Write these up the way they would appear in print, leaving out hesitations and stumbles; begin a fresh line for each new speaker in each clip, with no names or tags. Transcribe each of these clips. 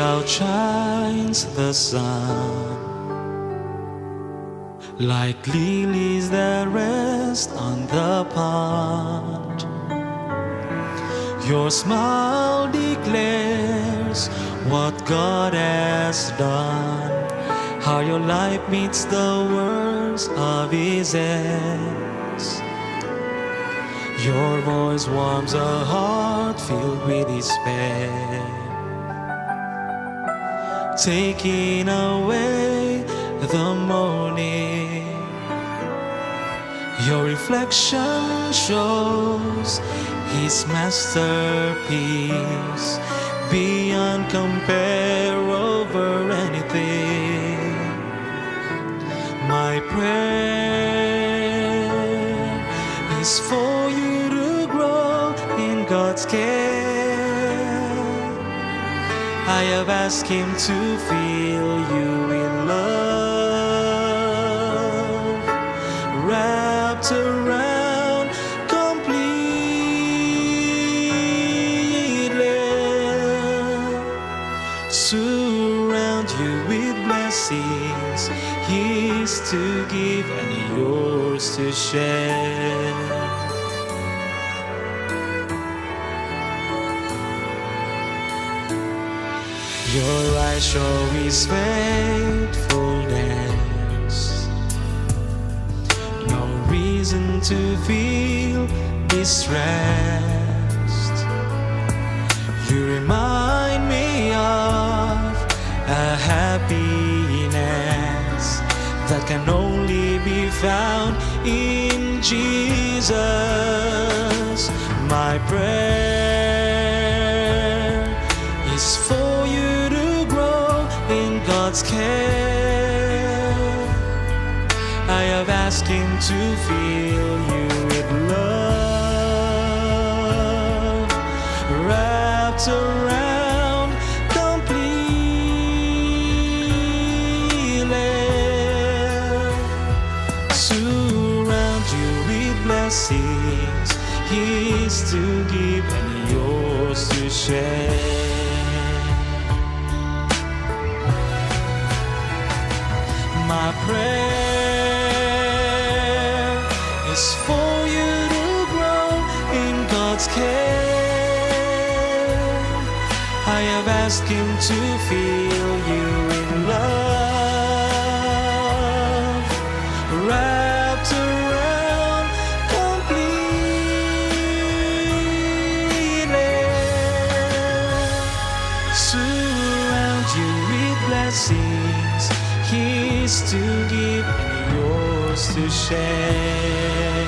outshines the sun, like lilies that rest on the pond. Your smile declares what God has done, how your life meets the words of His hands. Your voice warms a heart filled with despair, taking away the mourning. Your reflection shows His masterpiece, beyond compare over anything. My prayer is for you to grow in God's care. I have asked Him to fill you with love, wrapped around completely, surround you with blessings, His to give and yours to share. Your eyes show His faithfulness, no reason to feel distressed. You remind me of a happiness that can only be found in Jesus. My prayer is for you to grow in God's care. I have asked Him to fill you with love, wrapped around completely, surround you with blessings, His to give and yours to share. My prayer is for you to grow in God's care. I have asked Him to fill you in love, wrapped around completely, surround you with blessings, His to give and yours to share.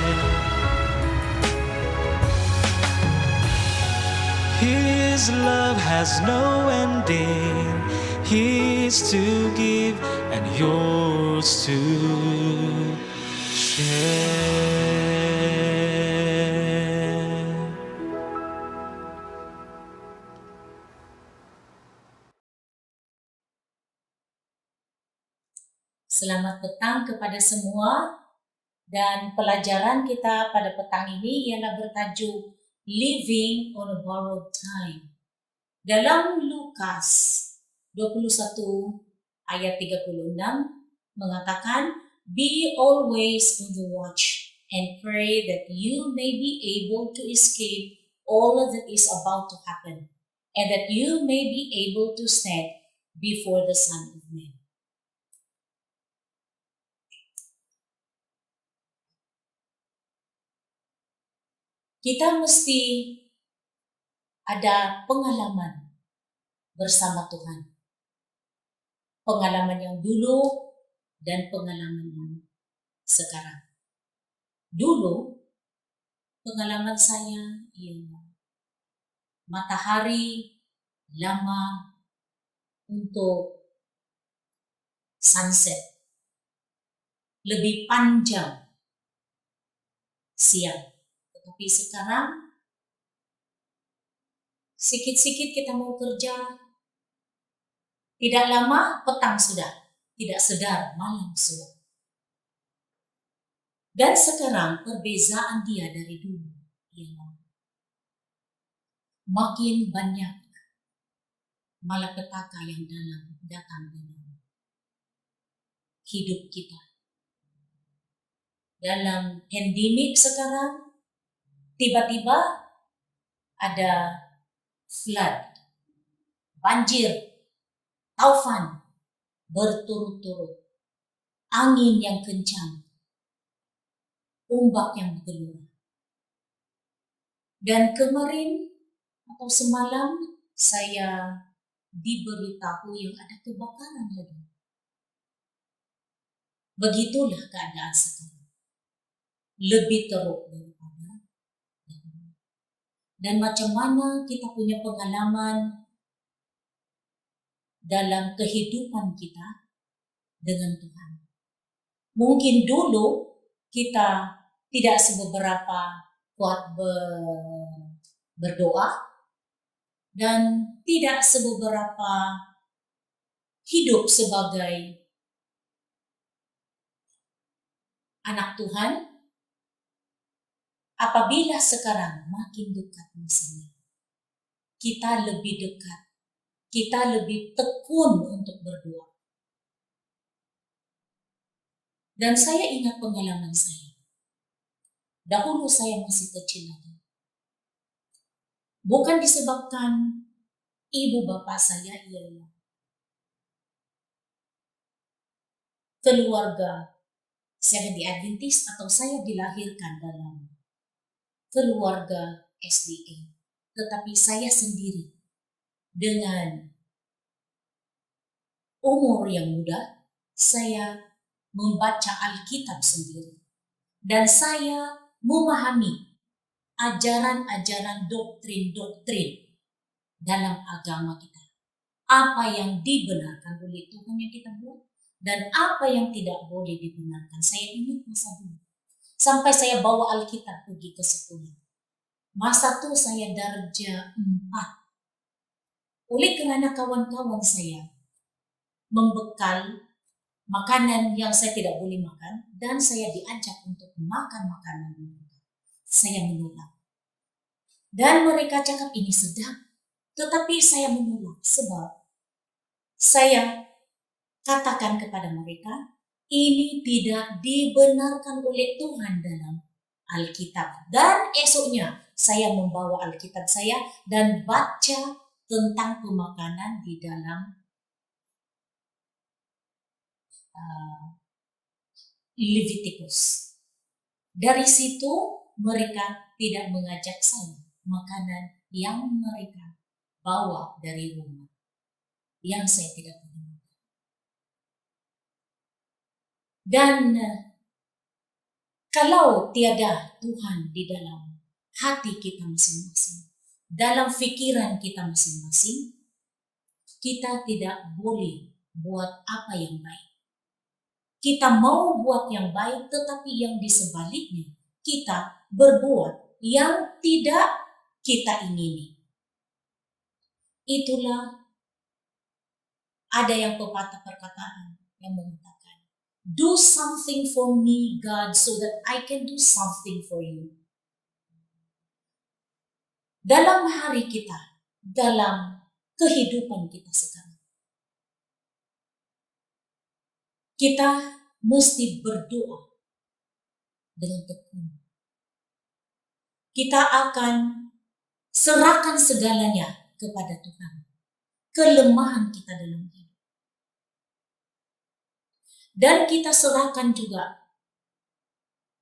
His love has no ending, His to give and yours to share.
Selamat petang kepada semua, dan pelajaran kita pada petang ini ialah bertajuk Living on a Borrowed Time. Dalam Lukas 21 ayat 36 mengatakan, "Be always on the watch and pray that you may be able to escape all that is about to happen, and that you may be able to stand before the Son of Man." Kita mesti ada pengalaman bersama Tuhan. Pengalaman yang dulu dan pengalaman yang sekarang. Dulu, pengalaman saya ialah matahari lama untuk sunset, lebih panjang siang. Tetapi sekarang, sikit-sikit kita mau kerja, tidak lama petang sudah, tidak sedar malam sudah. Dan sekarang perbezaan dia dari dulu ialah makin banyak malapetaka yang datang dalam hidup kita. Dalam pandemik sekarang, tiba-tiba ada flood, banjir, taufan berturut-turut, angin yang kencang, ombak yang bergelora. Dan kemarin atau semalam saya diberitahu yang ada kebakaran lagi. Begitulah keadaan sekarang. Lebih teruk daripada dahulu. Dan macam mana kita punya pengalaman dalam kehidupan kita dengan Tuhan. Mungkin dulu kita tidak seberapa kuat berdoa dan tidak seberapa hidup sebagai anak Tuhan. Apabila sekarang makin dekat masanya, kita lebih dekat, kita lebih tekun untuk berdoa. Dan saya ingat pengalaman saya. Dahulu saya masih kecil lagi. Bukan disebabkan ibu bapa saya ialah keluarga Seventh-day Adventist atau saya dilahirkan dalam keluarga SDA. Tetapi saya sendiri dengan umur yang muda, saya membaca Alkitab sendiri. Dan saya memahami ajaran-ajaran doktrin-doktrin dalam agama kita. Apa yang dibenarkan oleh Tuhan yang kita buat dan apa yang tidak boleh dibenarkan. Saya ingat masa dulu. Sampai saya bawa Alkitab pergi ke sekolah. Masa itu saya darjah 4. Oleh kerana kawan-kawan saya membekal makanan yang saya tidak boleh makan dan saya diajak untuk makan makanan mereka. Saya menolak. Dan mereka cakap ini sedap. Tetapi saya menolak sebab saya katakan kepada mereka, ini tidak dibenarkan oleh Tuhan dalam Alkitab. Dan esoknya saya membawa Alkitab saya dan baca tentang pemakanan di dalam Leviticus. Dari situ mereka tidak mengajak saya makanan yang mereka bawa dari rumah yang saya tidak boleh makan. Dan kalau tiada Tuhan di dalam hati kita masing-masing, dalam fikiran kita masing-masing, kita tidak boleh buat apa yang baik. Kita mau buat yang baik, tetapi yang di sebaliknya kita berbuat yang tidak kita ingini. Itulah ada yang pepatah perkataan yang mengatakan, do something for me, God, so that I can do something for you. Dalam hari kita, dalam kehidupan kita sekarang, kita mesti berdoa dengan tekun. Kita akan serahkan segalanya kepada Tuhan. Kelemahan kita dalam hidup. Dan kita serahkan juga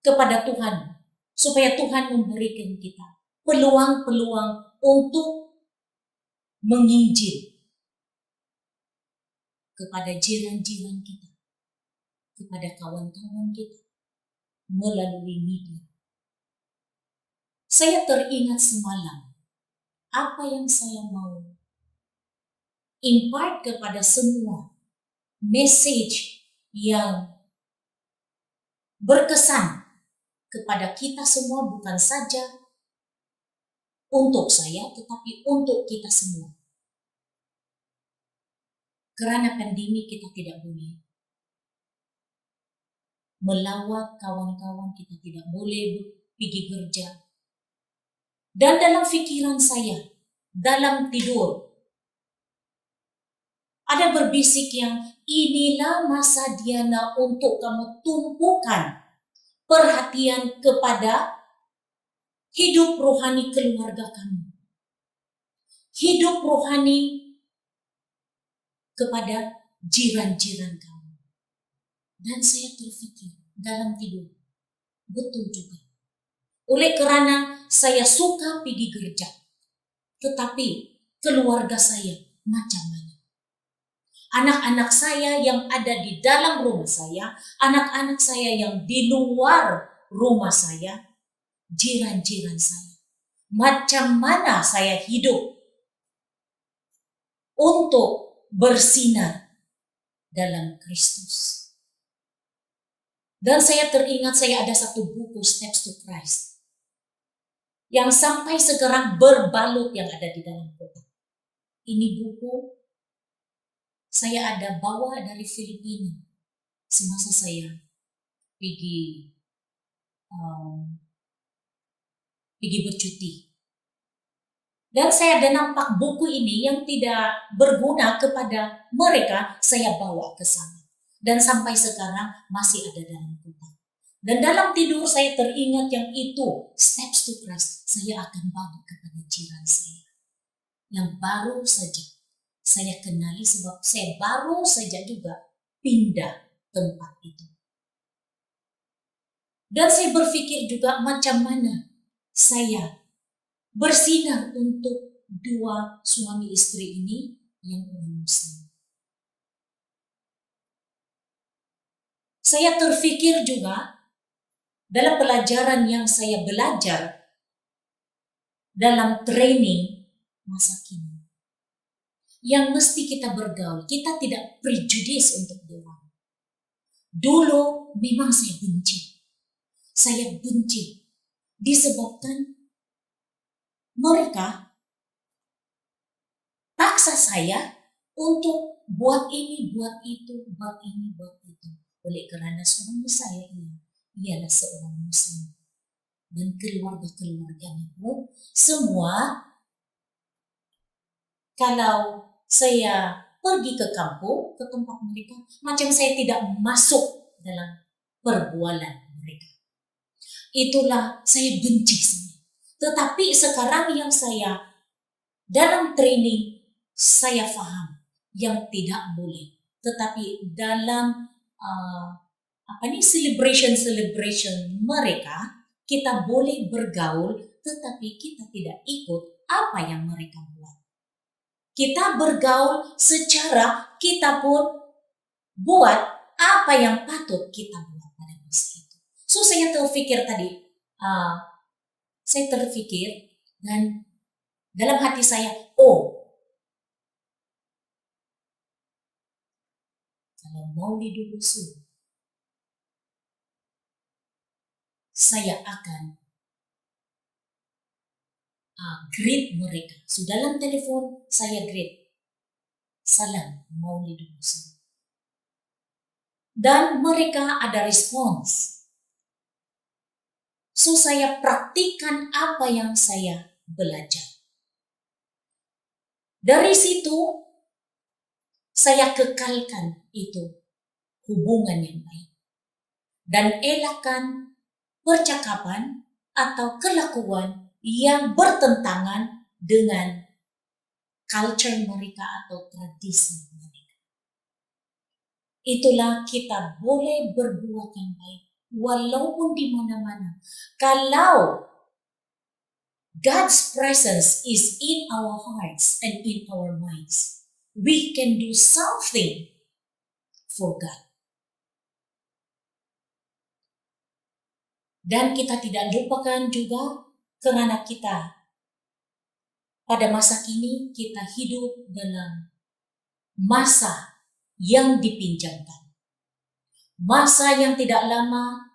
kepada Tuhan, supaya Tuhan memberikan kita peluang-peluang untuk menginjil kepada jiran-jiran kita, kepada kawan-kawan kita, melalui media. Saya teringat semalam, apa yang saya mau impart kepada semua, message yang berkesan kepada kita semua, bukan saja untuk saya, tetapi untuk kita semua. Kerana pandemi kita tidak boleh melawat kawan-kawan, kita tidak boleh pergi gereja. Dan dalam fikiran saya, dalam tidur, Ada berbisik yang inilah masa Diana untuk kamu tumpukan perhatian kepada hidup rohani keluarga kamu. Hidup rohani kepada jiran-jiran kamu. Dan saya terfikir dalam tidur, betul juga. Oleh karena saya suka pergi gereja, tetapi keluarga saya macam mana? Anak-anak saya yang ada di dalam rumah saya, anak-anak saya yang di luar rumah saya, jiran-jiran saya. Macam mana saya hidup untuk bersinar dalam Kristus. Dan saya teringat saya ada satu buku Steps to Christ yang sampai sekarang berbalut yang ada di dalam kotak. Ini buku saya ada bawa dari Filipina semasa saya pergi bercuti. Dan saya ada nampak buku ini yang tidak berguna kepada mereka, saya bawa ke sana. Dan sampai sekarang masih ada dalam kotak. Dan dalam tidur saya teringat yang itu, Steps to Christ, saya akan bagi kepada jiran saya. Yang baru saja saya kenali sebab saya baru saja juga pindah tempat itu. Dan saya berpikir juga macam mana saya bersinar untuk dua suami istri ini yang orang Muslim. Saya terfikir juga dalam pelajaran yang saya belajar dalam training masa kini. Yang mesti kita bergaul, kita tidak prejudis untuk orang. Dulu memang saya benci. Saya benci disebabkan mereka paksa saya untuk buat ini, buat itu, buat ini, buat itu. Oleh kerana suami saya ialah seorang Muslim. Dan keluarga-keluarganya pun semua, kalau saya pergi ke kampung, ke tempat mereka, macam saya tidak masuk dalam perbualan mereka. Itulah saya benci saya. Tetapi sekarang yang saya dalam training, saya faham yang tidak boleh. Tetapi dalam celebration mereka, kita boleh bergaul, tetapi kita tidak ikut apa yang mereka buat. Kita bergaul secara kita pun buat apa yang patut kita buat pada masa itu. So saya terfikir tadi, dan dalam hati saya, kalau Maulid Rasul, saya akan greet mereka. So dalam telepon saya greet, salam Maulid Rasul. Dan mereka ada respons. So saya praktikkan apa yang saya belajar. Dari situ saya kekalkan itu hubungan yang baik. Dan elakkan percakapan atau kelakuan yang bertentangan dengan culture mereka atau tradisi mereka. Itulah kita boleh berbuat yang baik walaupun di mana-mana. Kalau God's presence is in our hearts and in our minds, we can do something for God. Dan kita tidak lupakan juga kerana kita pada masa kini kita hidup dalam masa yang dipinjamkan. Masa yang tidak lama,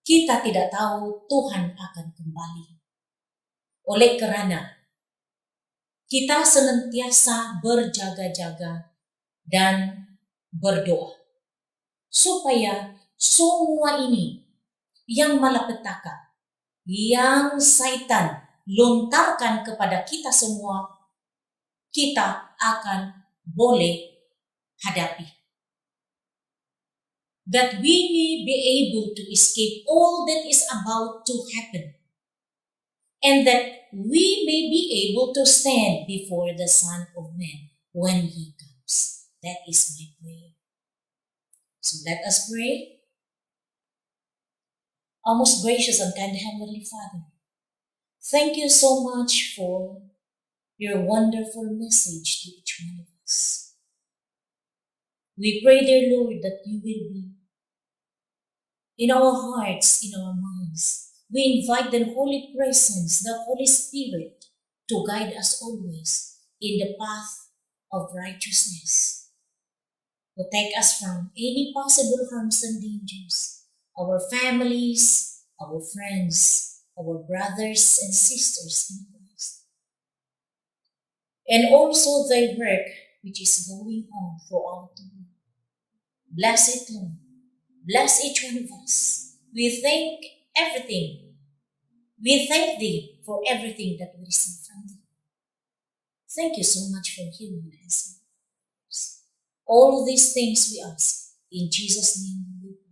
kita tidak tahu Tuhan akan kembali. Oleh kerana kita senantiasa berjaga-jaga dan berdoa supaya semua ini yang malapetaka, yang Satan lontarkan kepada kita semua, kita akan boleh hadapi. That we may be able to escape all that is about to happen. And that we may be able to stand before the Son of Man when He comes. That is my prayer. So let us pray. Our most gracious and kind Heavenly Father, thank you so much for your wonderful message to each one of us. We pray, dear Lord, that you will be in our hearts, in our minds. We invite the Holy Presence, the Holy Spirit, to guide us always in the path of righteousness. Protect us from any possible harms and dangers. Our families, our friends, our brothers and sisters in Christ. And also thy work which is going on throughout the world. Bless it, Lord. Bless each one of us. We thank everything. We thank thee for everything that we receive from thee. Thank you so much for healing us. All these things we ask. In Jesus' name we pray.